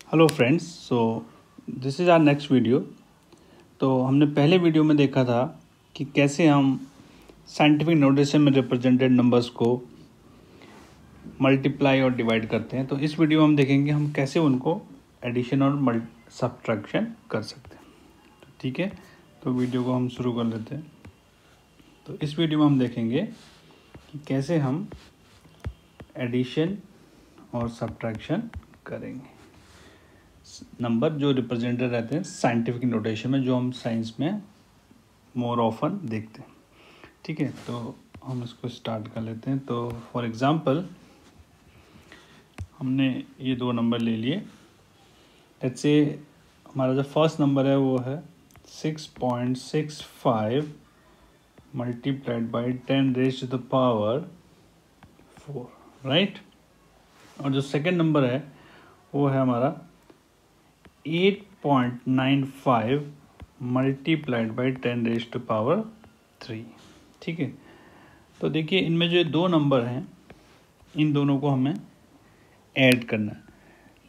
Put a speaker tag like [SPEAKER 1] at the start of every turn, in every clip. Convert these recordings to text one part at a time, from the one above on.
[SPEAKER 1] Hello friends, so this is our next video. तो हमने पहले वीडियो में देखा था कि कैसे हम साइंटिफिक नोटेशन में रिप्रेजेंटेड नंबर्स को मल्टीप्लाई और डिवाइड करते हैं। तो इस वीडियो में हम देखेंगे हम कैसे उनको एडिशन और सब्ट्रैक्शन कर सकते हैं। तो ठीक है, तो वीडियो को हम शुरू कर लेते हैं। तो इस वीडियो में हम देखेंगे कि कैसे हम एडिशन और सब्ट्रैक्शन करेंगे। नंबर जो रिप्रेजेंटेड रहते हैं साइंटिफिक नोटेशन में, जो हम साइंस में मोर ऑफन देखते हैं। ठीक है, तो हम इसको स्टार्ट कर लेते हैं। तो फॉर एग्जांपल हमने ये दो नंबर ले लिए। लेट्स से हमारा जो फर्स्ट नंबर है वो है 6.65 मल्टीप्लाइड बाई 10⁻⁴, राइट। और जो सेकेंड नंबर है वो है हमारा 8.95 मल्टीप्लाइड बाई 10⁻3। ठीक है, तो देखिए इनमें जो दो नंबर हैं इन दोनों को हमें ऐड करना है।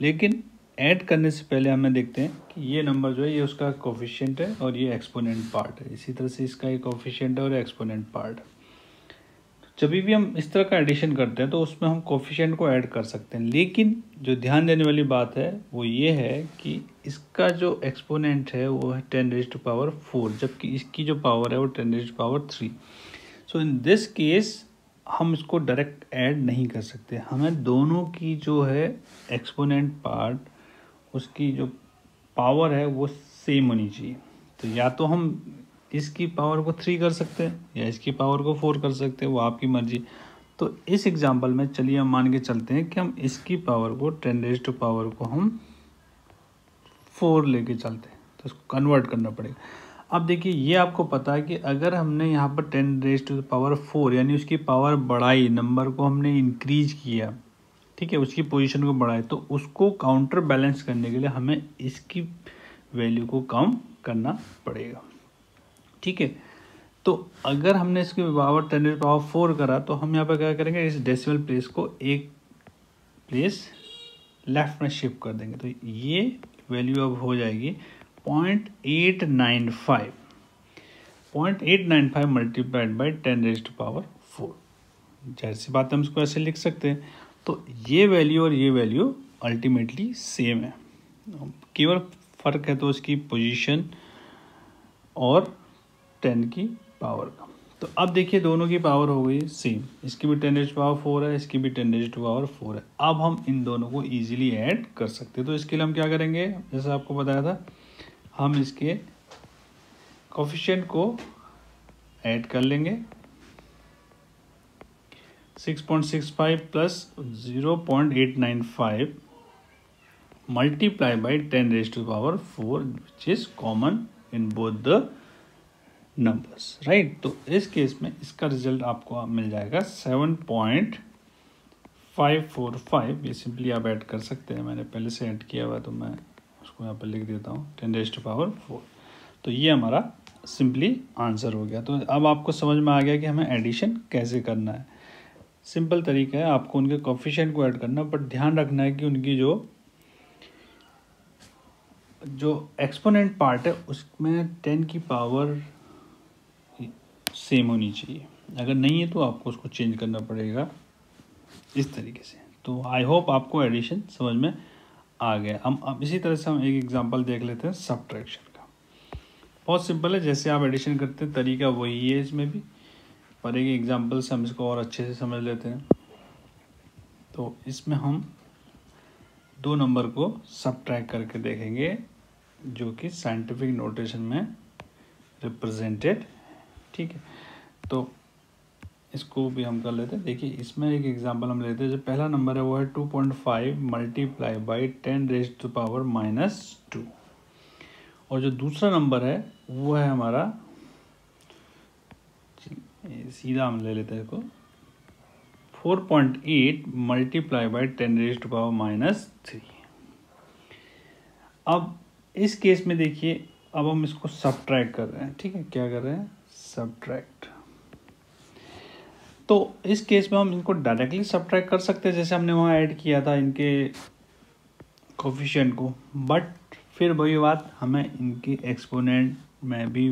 [SPEAKER 1] लेकिन ऐड करने से पहले हमें देखते हैं कि ये नंबर जो है ये उसका कोफिशिएंट है और ये एक्सपोनेंट पार्ट है। इसी तरह से इसका एक कोफिशिएंट है और एक्सपोनेंट पार्ट है। जब भी हम इस तरह का एडिशन करते हैं तो उसमें हम कोफिशिएंट को ऐड कर सकते हैं। लेकिन जो ध्यान देने वाली बात है वो ये है कि इसका जो एक्सपोनेंट है वो है 10⁻⁴, जबकि इसकी जो पावर है वो 10⁻3। सो इन दिस केस हम इसको डायरेक्ट ऐड नहीं कर सकते। हमें दोनों की जो है एक्सपोनेंट पार्ट, उसकी जो पावर है वो सेम होनी चाहिए। तो या तो हम इसकी पावर को 3 कर सकते हैं या इसकी पावर को 4 कर सकते हैं, वो आपकी मर्जी। तो इस एग्जांपल में चलिए हम मान के चलते हैं कि हम इसकी पावर को 10⁻⁴ को हम 4 लेके चलते हैं, तो इसको कन्वर्ट करना पड़ेगा। अब देखिए ये आपको पता है कि अगर हमने यहाँ पर 10⁻⁴ यानी उसकी पावर बढ़ाई, नंबर को हमने इंक्रीज किया, ठीक है, उसकी पोजीशन को बढ़ाए, तो उसको काउंटर बैलेंस करने के लिए हमें इसकी वैल्यू को कम करना पड़ेगा। ठीक है, तो अगर हमने इसकी पावर 10⁻⁴ करा तो हम यहाँ पर क्या करेंगे, इस डेसिमल प्लेस को एक प्लेस लेफ्ट में शिफ्ट कर देंगे। तो ये वैल्यू अब हो जाएगी 0.895 मल्टीप्लाइड बाई 10⁻⁴। जाहिर सी बात हम इसको ऐसे लिख सकते हैं। तो ये वैल्यू और ये वैल्यू अल्टीमेटली सेम है, केवल फ़र्क है तो उसकी पोजीशन और 10 की पावर का। तो अब देखिए दोनों की पावर हो गई सेम, इसकी भी 10⁻⁴ है, इसकी भी 10⁻⁴ है। अब हम इन दोनों को इजीली ऐड कर सकते हैं। तो इसके लिए हम क्या करेंगे, जैसे आपको बताया था, हम इसके कोफिशिएंट को ऐड कर लेंगे। 6.65 plus 0.895 multiply by 10⁻⁴, which is common in both the numbers, right. तो इस केस में इसका रिजल्ट आपको मिल जाएगा 7.545। ये सिंपली आप ऐड कर सकते हैं, मैंने पहले से ऐड किया हुआ है तो मैं उसको यहाँ पर लिख देता हूँ 10⁻⁴। तो ये हमारा सिंपली आंसर हो गया। तो अब आपको समझ में आ गया कि हमें एडिशन कैसे करना है। सिंपल तरीका है, आपको उनके कोफिशिएंट को ऐड करना, बट ध्यान रखना है कि उनकी जो एक्सपोनेंट पार्ट है उसमें 10 की पावर सेम होनी चाहिए। अगर नहीं है तो आपको उसको चेंज करना पड़ेगा इस तरीके से। तो आई होप आपको एडिशन समझ में आ गया। हम अब इसी तरह से हम एक एग्जांपल देख लेते हैं सब्ट्रैक्शन का। बहुत सिंपल है, जैसे आप एडिशन करते हैं तरीका वही है इसमें भी, पर एक एग्जांपल से हम इसको और अच्छे से समझ लेते हैं। तो इसमें हम दो नंबर को सब्ट्रैक्ट करके देखेंगे जो कि साइंटिफिक नोटेशन में रिप्रेजेंटेड। ठीक है, तो इसको भी हम कर लेते हैं। देखिए इसमें एक एग्जांपल हम लेते हैं। जो पहला नंबर है वो है 2.5 मल्टीप्लाई बाई 10⁻⁻²। और जो दूसरा नंबर है वो है हमारा, सीधा हम ले लेते हैं इसको, 4.8 मल्टीप्लाई बाई 10⁻⁻3। अब इस केस में देखिए अब हम इसको सब्ट्रैक्ट कर रहे हैं। ठीक है, क्या कर रहे हैं, सब्ट्रैक्ट। तो इस केस में हम इनको डायरेक्टली सब्ट्रैक्ट कर सकते हैं, जैसे हमने वहाँ ऐड किया था इनके कोफिशिएंट को, बट फिर वही बात, हमें इनकी एक्सपोनेंट में भी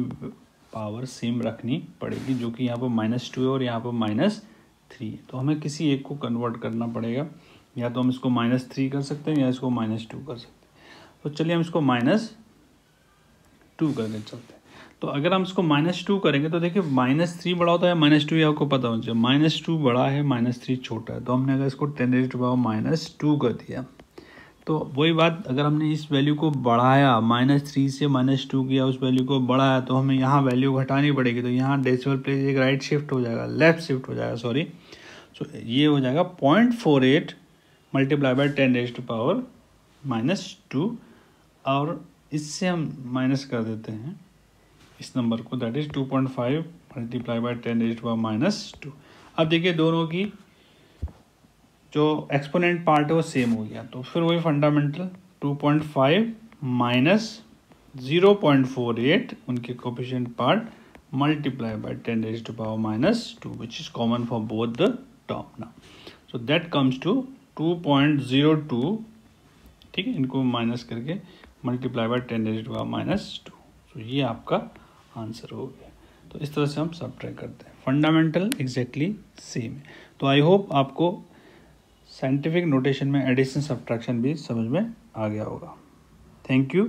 [SPEAKER 1] पावर सेम रखनी पड़ेगी, जो कि यहाँ पर -2 है और यहाँ पर -3 है। तो हमें किसी एक को कन्वर्ट करना पड़ेगा, या तो हम इसको -3 कर सकते हैं या इसको -2 कर सकते हैं। तो चलिए हम इसको -2 करके चलते हैं। तो अगर हम इसको -2 करेंगे तो देखिए -3 बड़ा होता है -2, ये आपको पता होना चाहिए। -2 बड़ा है, -3 छोटा है। तो हमने अगर इसको 10⁻⁻2 कर दिया, तो वही बात, अगर हमने इस वैल्यू को बढ़ाया, -3 से -2 किया, उस वैल्यू को बढ़ाया, तो हमें यहाँ वैल्यू घटानी पड़ेगी। तो यहाँ डेसिमल प्लेस एक राइट शिफ्ट हो जाएगा, लेफ्ट शिफ्ट हो जाएगा, सॉरी। सो ये हो जाएगा 0.48 मल्टीप्लाई बाय 10⁻⁻2, और इससे हम माइनस कर देते हैं इस नंबर को, दैट इज 2.5 मल्टीप्लाई बाय 10⁻⁻2। अब देखिए दोनों की जो एक्सपोनेंट पार्ट है वो सेम हो गया, तो फिर वही फंडामेंटल 2.5 माइनस 0.48 उनके coefficient part multiply by 10⁻⁻2, which is common for both the term now. So that comes to 2.02, ठीक है, इनको माइनस करके मल्टीप्लाई बाय 10⁻⁻2। तो ये आपका आंसर हो गया। तो इस तरह से हम सब्ट्रैक्ट करते हैं, फंडामेंटल एग्जैक्टली सेम है। तो आई होप आपको साइंटिफिक नोटेशन में एडिशन सब्ट्रैक्शन भी समझ में आ गया होगा। Thank you.